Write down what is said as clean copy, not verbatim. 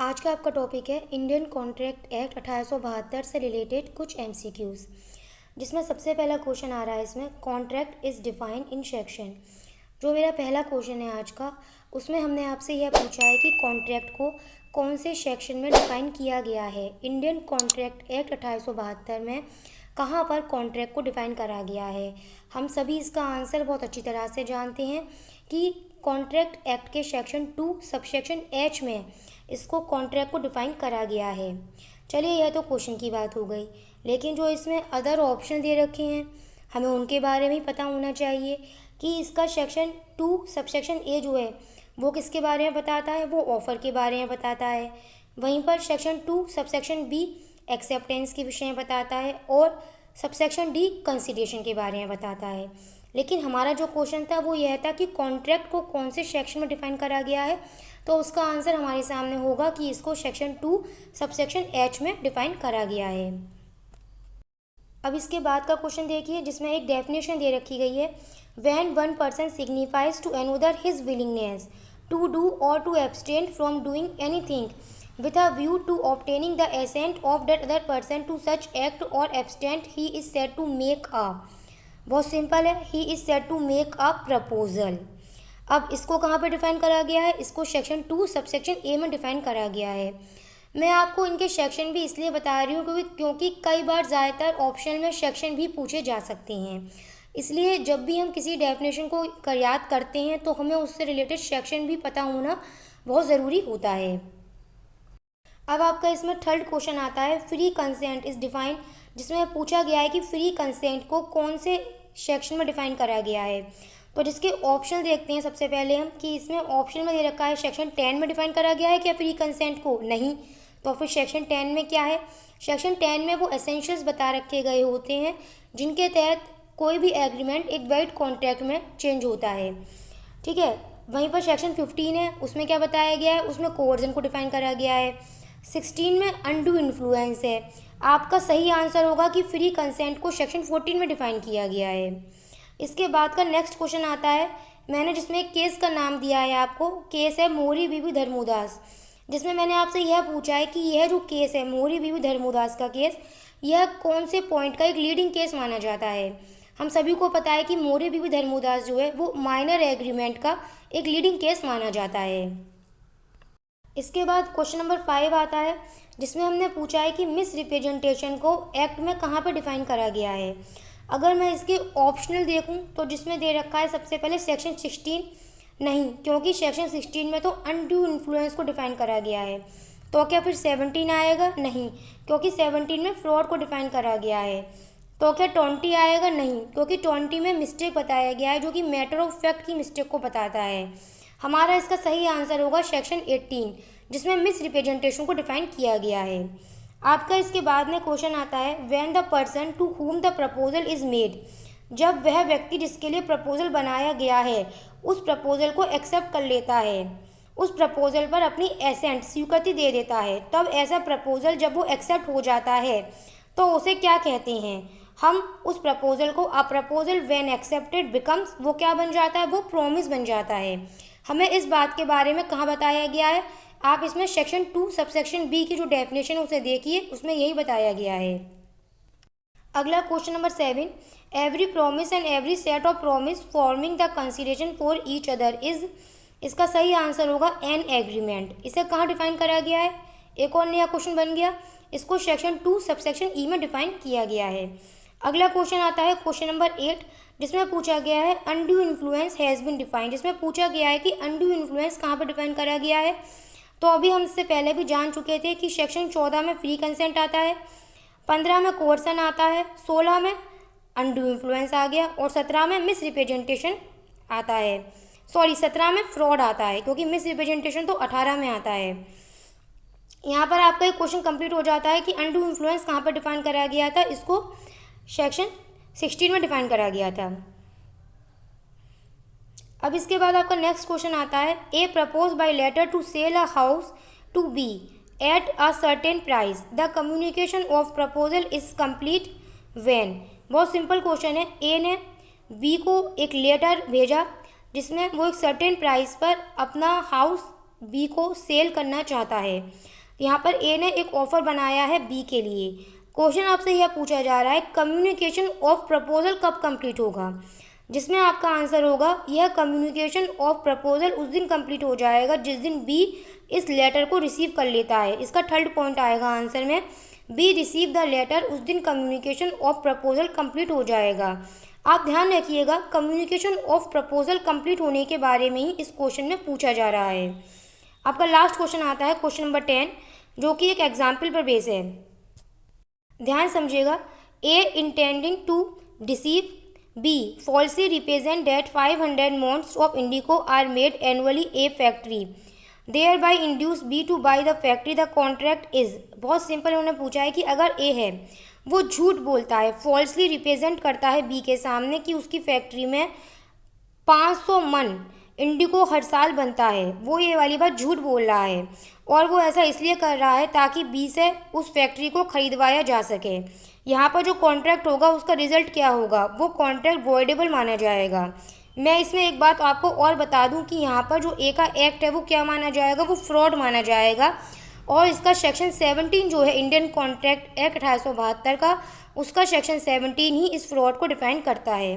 आज का आपका टॉपिक है इंडियन कॉन्ट्रैक्ट एक्ट 1872 से रिलेटेड कुछ एमसीक्यूज़, जिसमें सबसे पहला क्वेश्चन आ रहा है इसमें contract is defined in section. जो मेरा पहला क्वेश्चन है आज का, उसमें हमने आपसे यह पूछा है कि कॉन्ट्रैक्ट को कौन से सेक्शन में डिफाइन किया गया है। इंडियन कॉन्ट्रैक्ट एक्ट 1872 में कहाँ पर कॉन्ट्रैक्ट को डिफाइन करा गया है। हम सभी इसका आंसर बहुत अच्छी तरह से जानते हैं कि कॉन्ट्रैक्ट एक्ट के सेक्शन 2 सबसेक्शन एच में इसको कॉन्ट्रैक्ट को डिफाइन करा गया है। चलिए, यह तो क्वेश्चन की बात हो गई, लेकिन जो इसमें अदर ऑप्शन दे रखे हैं हमें उनके बारे में पता होना चाहिए कि इसका सेक्शन 2 सबसेक्शन ए जो है वो किसके बारे में बताता है, वो ऑफ़र के बारे में बताता है। वहीं पर सेक्शन 2 सबसेक्शन बी एक्सेप्टेंस के विषय में बताता है और सबसेक्शन डी कंसिडरेशन के बारे में बताता है। लेकिन हमारा जो क्वेश्चन था वो यह था कि कॉन्ट्रैक्ट को कौन से सेक्शन में डिफाइन करा गया है, तो उसका आंसर हमारे सामने होगा कि इसको सेक्शन 2 सबसेक्शन एच में डिफाइन करा गया है। अब इसके बाद का क्वेश्चन देखिए, जिसमें एक डेफिनेशन दे रखी गई है, when one person signifies to another his willingness to do or to abstain from doing anything with a view to obtaining the assent of that other person to such act or abstain, he is said to make a, बहुत simple है, he is said to make a proposal। अब इसको कहाँ पर define करा गया है, इसको सेक्शन 2 सबसेक्शन ए में डिफाइन करा गया है। मैं आपको इनके सेक्शन भी इसलिए बता रही हूँ क्योंकि कई बार ज़्यादातर ऑप्शन में सेक्शन भी पूछे जा सकते हैं, इसलिए जब भी हम किसी डेफिनेशन को याद करते हैं तो हमें उससे रिलेटेड सेक्शन भी पता होना बहुत ज़रूरी होता है। अब आपका इसमें थर्ड क्वेश्चन आता है, फ्री कंसेंट इज़ डिफाइंड, जिसमें पूछा गया है कि फ्री कंसेंट को कौन से सेक्शन में डिफाइन करा गया है। तो जिसके ऑप्शन देखते हैं सबसे पहले हम कि इसमें ऑप्शन में दे रखा है सेक्शन 10 में डिफाइन करा गया है क्या फ्री कंसेंट को, नहीं। तो फिर सेक्शन 10 में क्या है, सेक्शन 10 में वो एसेंशियल्स बता रखे गए होते हैं जिनके तहत कोई भी एग्रीमेंट एक वैलिड कॉन्ट्रैक्ट में चेंज होता है, ठीक है। वहीं पर सेक्शन 15 है, उसमें क्या बताया गया है, उसमें कोवर्जन को डिफाइन करा गया है। 16 में अनडू इन्फ्लुएंस है। आपका सही आंसर होगा कि फ्री कंसेंट को सेक्शन 14 में डिफाइन किया गया है। इसके बाद का नेक्स्ट क्वेश्चन आता है, मैंने जिसमें एक केस का नाम दिया है आपको, केस है मोहरी बीबी धर्मोदास, जिसमें मैंने आपसे यह पूछा है कि यह जो केस है मोहरी बीबी धर्मोदास का केस, यह कौन से पॉइंट का एक लीडिंग केस माना जाता है। हम सभी को पता है कि मोहरी बीबी धर्मोदास जो है वो माइनर एग्रीमेंट का एक लीडिंग केस माना जाता है। इसके बाद क्वेश्चन नंबर 5 आता है, जिसमें हमने पूछा है कि मिस रिप्रेजेंटेशन को एक्ट में कहाँ पर डिफाइन करा गया है। अगर मैं इसके ऑप्शनल देखूं तो जिसमें दे रखा है सबसे पहले सेक्शन 16, नहीं, क्योंकि सेक्शन 16 में तो अनड्यू इन्फ्लुएंस को डिफाइन करा गया है। तो क्या फिर 17 आएगा, नहीं, क्योंकि 17 में फ्रॉड को डिफाइन करा गया है। तो क्या 20 आएगा, नहीं, क्योंकि 20 में मिस्टेक बताया गया है जो कि मैटर ऑफ फैक्ट की मिस्टेक को बताता है। हमारा इसका सही आंसर होगा सेक्शन 18, जिसमें मिस रिप्रेजेंटेशन को डिफाइन किया गया है। आपका इसके बाद में क्वेश्चन आता है, when the person to whom the proposal is made, जब वह व्यक्ति जिसके लिए प्रपोजल बनाया गया है उस प्रपोजल को एक्सेप्ट कर लेता है, उस प्रपोजल पर अपनी एसेंट स्वीकृति दे देता है, तब ऐसा प्रपोजल जब वो एक्सेप्ट हो जाता है तो उसे क्या कहते हैं। हम उस प्रपोजल को a proposal when accepted becomes, वो क्या बन जाता है, वो प्रॉमिस बन जाता है। हमें इस बात के बारे में कहाँ बताया गया है, आप इसमें सेक्शन 2 सबसेक्शन बी की जो डेफिनेशन उसे देखिए, उसमें यही बताया गया है। अगला question number 7, every promise and every set of promise forming the consideration for each other is, इसका सही आंसर होगा एन एग्रीमेंट। इसे कहाँ डिफाइन करा गया है, एक और नया क्वेश्चन बन गया, इसको सेक्शन 2 सबसेक्शन ई में डिफाइन किया गया है। अगला क्वेश्चन आता है क्वेश्चन नंबर 8, जिसमें पूछा गया है undue influence has been defined, जिसमें पूछा गया है कि अनड्यू इन्फ्लुएंस कहाँ पर डिफाइन करा गया है। तो अभी हम इससे पहले भी जान चुके थे कि सेक्शन 14 में फ्री कंसेंट आता है, 15 में कोर्सन आता है, 16 में अनड्यू इन्फ्लुएंस आ गया और 17 में मिस रिप्रेजेंटेशन आता है, 17 में फ्रॉड आता है, क्योंकि मिस रिप्रेजेंटेशन तो 18 में आता है। यहाँ पर आपका एक क्वेश्चन कंप्लीट हो जाता है कि अनड्यू इन्फ्लुएंस कहाँ पर डिफाइन करा गया था, इसको सेक्शन 16 में डिफाइन करा गया था। अब इसके बाद आपका नेक्स्ट क्वेश्चन आता है, A propose by letter to sell a house to B at a certain price, the communication of proposal is complete when. बहुत सिंपल क्वेश्चन है, ए ने बी को एक लेटर भेजा जिसमें वो एक सर्टेन प्राइस पर अपना हाउस बी को सेल करना चाहता है। यहाँ पर ए ने एक ऑफर बनाया है बी के लिए। क्वेश्चन आपसे यह पूछा जा रहा है कम्युनिकेशन ऑफ प्रपोजल कब कंप्लीट होगा, जिसमें आपका आंसर होगा यह कम्युनिकेशन ऑफ प्रपोजल उस दिन कंप्लीट हो जाएगा जिस दिन बी इस लेटर को रिसीव कर लेता है। इसका थर्ड पॉइंट आएगा आंसर में, बी रिसीव द लेटर, उस दिन कम्युनिकेशन ऑफ प्रपोजल कंप्लीट हो जाएगा। आप ध्यान रखिएगा कम्युनिकेशन ऑफ प्रपोजल कंप्लीट होने के बारे में ही इस क्वेश्चन में पूछा जा रहा है। आपका लास्ट क्वेश्चन आता है क्वेश्चन नंबर 10, जो कि एक एग्जाम्पल पर बेस है। ध्यान समझिएगा, A intending to deceive B falsely represent that 500 maunds of indigo are made annually a factory thereby induce B to buy the factory, the contract is। बहुत सिंपल उन्होंने पूछा है कि अगर ए है वो झूठ बोलता है, फॉल्सली रिप्रेजेंट करता है बी के सामने कि उसकी फैक्ट्री में 500 मन इंडिको हर साल बनता है, वो ये वाली बात झूठ बोल रहा है और वो ऐसा इसलिए कर रहा है ताकि बी से उस फैक्ट्री को खरीदवाया जा सके। यहाँ पर जो कॉन्ट्रैक्ट होगा उसका रिजल्ट क्या होगा, वो कॉन्ट्रैक्ट वॉइडेबल माना जाएगा। मैं इसमें एक बात आपको और बता दूं कि यहाँ पर जो ए का एक्ट है वो क्या माना जाएगा, वो फ्रॉड माना जाएगा और इसका सेक्शन 17 जो है इंडियन कॉन्ट्रैक्ट एक्ट 1872 का, उसका सेक्शन 17 ही इस फ्रॉड को डिफाइन करता है।